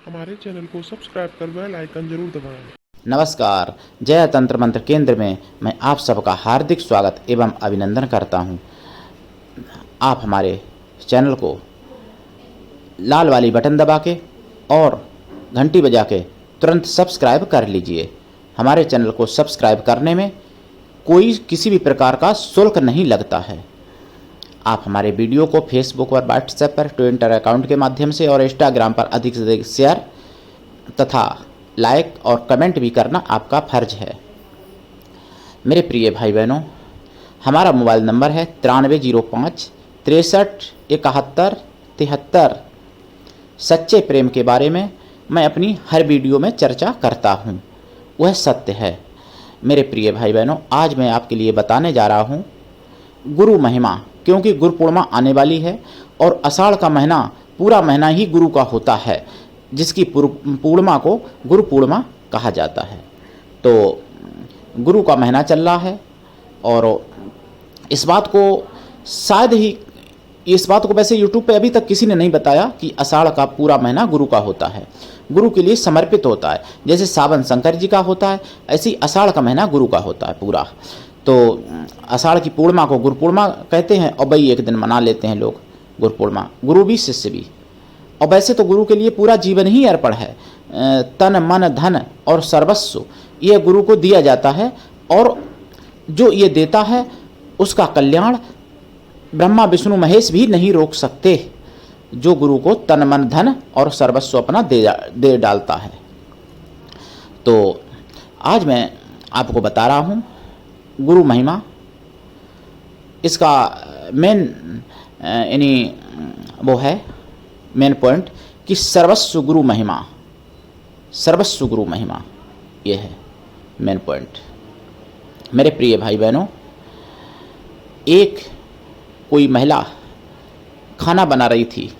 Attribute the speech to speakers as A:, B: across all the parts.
A: हमारे चैनल को सब्सक्राइब कर बेल आइकन जरूर दबाएं।
B: नमस्कार। जय तंत्र मंत्र केंद्र में मैं आप सबका हार्दिक स्वागत एवं अभिनंदन करता हूं। आप हमारे चैनल को लाल वाली बटन दबा के और घंटी बजा के तुरंत सब्सक्राइब कर लीजिए। हमारे चैनल को सब्सक्राइब करने में कोई किसी भी प्रकार का शुल्क नहीं लगता है। आप हमारे वीडियो को फेसबुक और व्हाट्सएप पर, ट्विटर अकाउंट के माध्यम से और इंस्टाग्राम पर अधिक से अधिक शेयर तथा लाइक और कमेंट भी करना आपका फर्ज है। मेरे प्रिय भाई बहनों, हमारा मोबाइल नंबर है 9305 63 71 73। सच्चे प्रेम के बारे में मैं अपनी हर वीडियो में चर्चा करता हूँ, वह सत्य है। मेरे प्रिय भाई बहनों, आज मैं आपके लिए बताने जा रहा हूँ गुरु महिमा, क्योंकि गुरु पूर्णिमा आने वाली है और आषाढ़ का महीना पूरा महीना ही गुरु का होता है, जिसकी पूर्णिमा को गुरु पूर्णिमा कहा जाता है। तो गुरु का महीना चल रहा है और इस बात को वैसे यूट्यूब पे अभी तक किसी ने नहीं बताया कि आषाढ़ का पूरा महीना गुरु का होता है, गुरु के लिए समर्पित होता है। जैसे सावन शंकर जी का होता है, ऐसी आषाढ़ का महीना गुरु का होता है पूरा। तो आषाढ़ की पूर्णिमा को गुरु पूर्णिमा कहते हैं और भाई एक दिन मना लेते हैं लोग गुरु पूर्णिमा, गुरु भी शिष्य भी। और वैसे तो गुरु के लिए पूरा जीवन ही अर्पण है, तन मन धन और सर्वस्व ये गुरु को दिया जाता है, और जो ये देता है उसका कल्याण ब्रह्मा विष्णु महेश भी नहीं रोक सकते, जो गुरु को तन मन धन और सर्वस्व अपना दे डालता है। तो आज मैं आपको बता रहा हूँ गुरु महिमा। इसका मेन वो है मेन पॉइंट कि सर्वस्व गुरु महिमा, सर्वस्व गुरु महिमा, ये है मेन पॉइंट। मेरे प्रिय भाई बहनों, एक कोई महिला खाना बना रही थी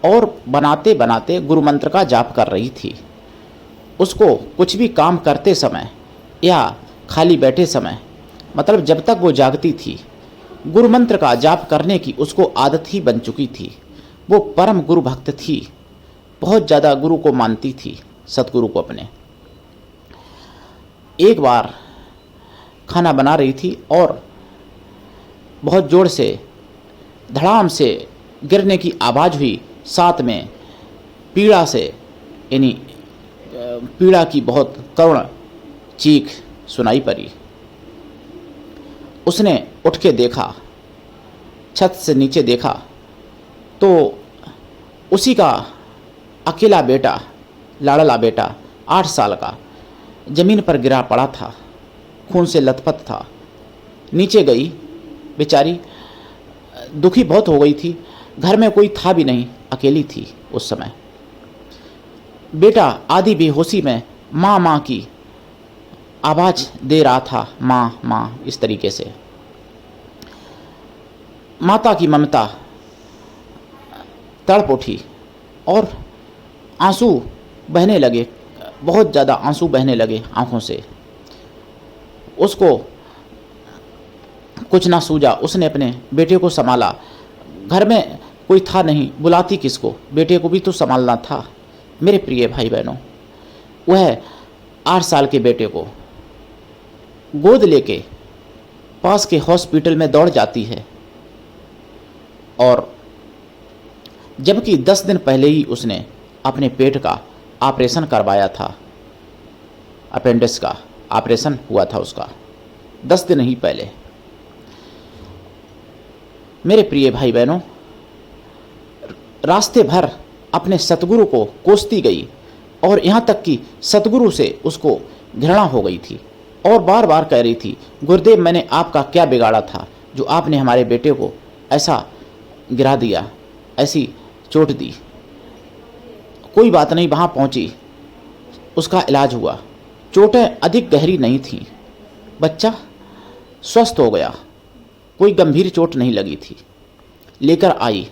B: और बनाते बनाते गुरु मंत्र का जाप कर रही थी। उसको कुछ भी काम करते समय या खाली बैठे समय, मतलब जब तक वो जागती थी, गुरु मंत्र का जाप करने की उसको आदत ही बन चुकी थी। वो परम गुरु भक्त थी, बहुत ज़्यादा गुरु को मानती थी, सतगुरु को अपने। एक बार खाना बना रही थी और बहुत जोर से धड़ाम से गिरने की आवाज़ हुई, साथ में पीड़ा से यानी पीड़ा की बहुत करुण चीख सुनाई पड़ी। उसने उठ के देखा, छत से नीचे देखा तो उसी का अकेला बेटा, लाडला बेटा 8 साल का ज़मीन पर गिरा पड़ा था, खून से लथपथ था। नीचे गई बेचारी, दुखी बहुत हो गई थी। घर में कोई था भी नहीं, अकेली थी उस समय। बेटा आधी बेहोशी में माँ माँ की आवाज़ दे रहा था, माँ माँ, इस तरीके से। माता की ममता तड़प उठी और आंसू बहने लगे, बहुत ज़्यादा आंसू बहने लगे आंखों से। उसको कुछ ना सूझा, उसने अपने बेटे को संभाला। घर में कोई था नहीं, बुलाती किसको, बेटे को भी तो संभालना था। मेरे प्रिय भाई बहनों, वह 8 साल के बेटे को गोद लेके पास के हॉस्पिटल में दौड़ जाती है, और जबकि 10 दिन पहले ही उसने अपने पेट का ऑपरेशन करवाया था, अपेंडिक्स का ऑपरेशन हुआ था उसका 10 दिन ही पहले। मेरे प्रिय भाई बहनों, रास्ते भर अपने सतगुरु को कोसती गई और यहाँ तक कि सतगुरु से उसको घृणा हो गई थी और बार बार कह रही थी, गुरुदेव मैंने आपका क्या बिगाड़ा था जो आपने हमारे बेटे को ऐसा गिरा दिया, ऐसी चोट दी। कोई बात नहीं, वहाँ पहुँची, उसका इलाज हुआ, चोटें अधिक गहरी नहीं थीं, बच्चा स्वस्थ हो गया, कोई गंभीर चोट नहीं लगी थी। लेकर आई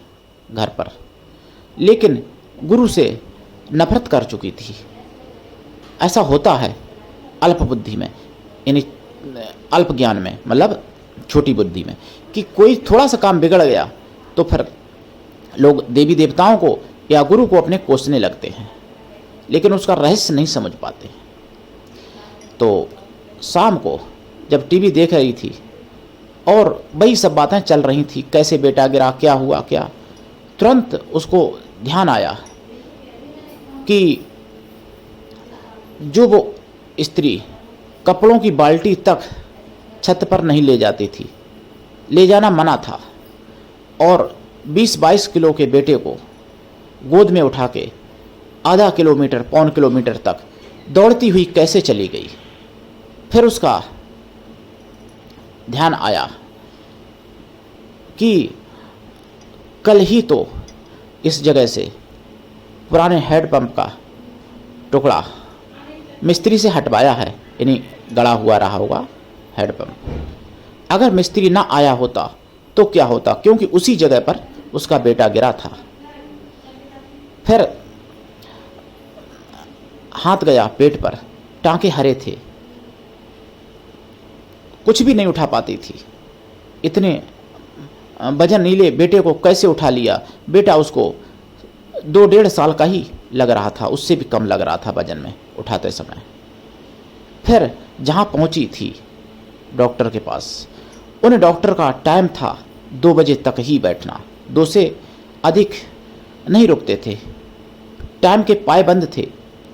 B: घर पर, लेकिन गुरु से नफरत कर चुकी थी। ऐसा होता है अल्प बुद्धि में, यानी अल्प ज्ञान में, मतलब छोटी बुद्धि में, कि कोई थोड़ा सा काम बिगड़ गया तो फिर लोग देवी देवताओं को या गुरु को अपने कोसने लगते हैं। लेकिन उसका रहस्य नहीं समझ पाते। तो शाम को जब टीवी देख रही थी और वही सब बातें चल रही थी, कैसे बेटा गिरा, क्या हुआ क्या, तुरंत उसको ध्यान आया कि जो वो स्त्री कपड़ों की बाल्टी तक छत पर नहीं ले जाती थी, ले जाना मना था, और 20-22 किलो के बेटे को गोद में उठा के आधा किलोमीटर पौन किलोमीटर तक दौड़ती हुई कैसे चली गई। फिर उसका ध्यान आया कि कल ही तो इस जगह से पुराने हैंडपंप का टुकड़ा मिस्त्री से हटवाया है, यानी गड़ा हुआ रहा होगा हैंडपंप। अगर मिस्त्री ना आया होता तो क्या होता, क्योंकि उसी जगह पर उसका बेटा गिरा था। फिर हाथ गया पेट पर, टांके हरे थे, कुछ भी नहीं उठा पाती थी। इतने वजन नीले बेटे को कैसे उठा लिया। बेटा उसको 2-1.5 साल का ही लग रहा था, उससे भी कम लग रहा था वजन में उठाते समय। फिर जहाँ पहुँची थी डॉक्टर के पास, उन डॉक्टर का टाइम था 2 बजे तक ही बैठना, 2 से अधिक नहीं रुकते थे। टाइम के पायबंद थे,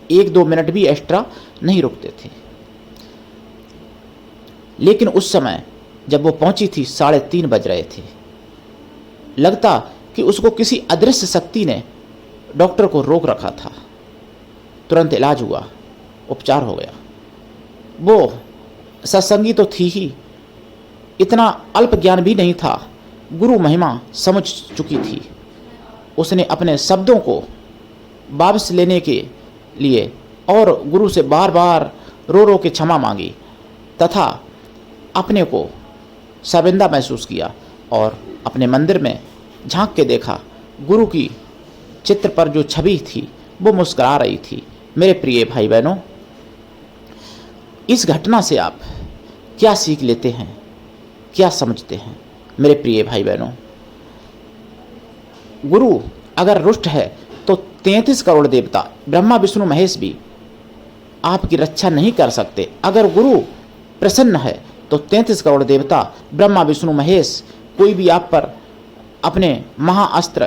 B: 1-2 मिनट भी एक्स्ट्रा नहीं रुकते थे। लेकिन उस समय जब वो पहुंची थी 3:30 बज रहे थे। लगता कि उसको किसी अदृश्य शक्ति ने डॉक्टर को रोक रखा था। तुरंत इलाज हुआ, उपचार हो गया। वो सत्संगी तो थी ही, इतना अल्प ज्ञान भी नहीं था, गुरु महिमा समझ चुकी थी। उसने अपने शब्दों को वापस लेने के लिए और गुरु से बार बार रो रो के क्षमा मांगी, तथा अपने को शर्मिंदा महसूस किया और अपने मंदिर में झांक के देखा। गुरु की चित्र पर जो छवि थी वो मुस्कुरा रही थी। मेरे प्रिय भाई बहनों, इस घटना से आप क्या सीख लेते हैं, क्या समझते हैं? मेरे प्रिय भाई बहनों, गुरु अगर रुष्ट है तो 33 करोड़ देवता ब्रह्मा विष्णु महेश भी आपकी रक्षा नहीं कर सकते। अगर गुरु प्रसन्न है तो 33 करोड़ देवता ब्रह्मा विष्णु महेश कोई भी आप पर अपने महाअस्त्र,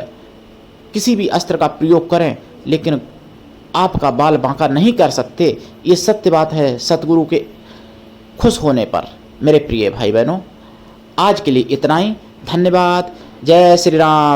B: किसी भी अस्त्र का प्रयोग करें, लेकिन आपका बाल बांका नहीं कर सकते। ये सत्य बात है सतगुरु के खुश होने पर। मेरे प्रिय भाई बहनों, आज के लिए इतना ही। धन्यवाद। जय श्री राम।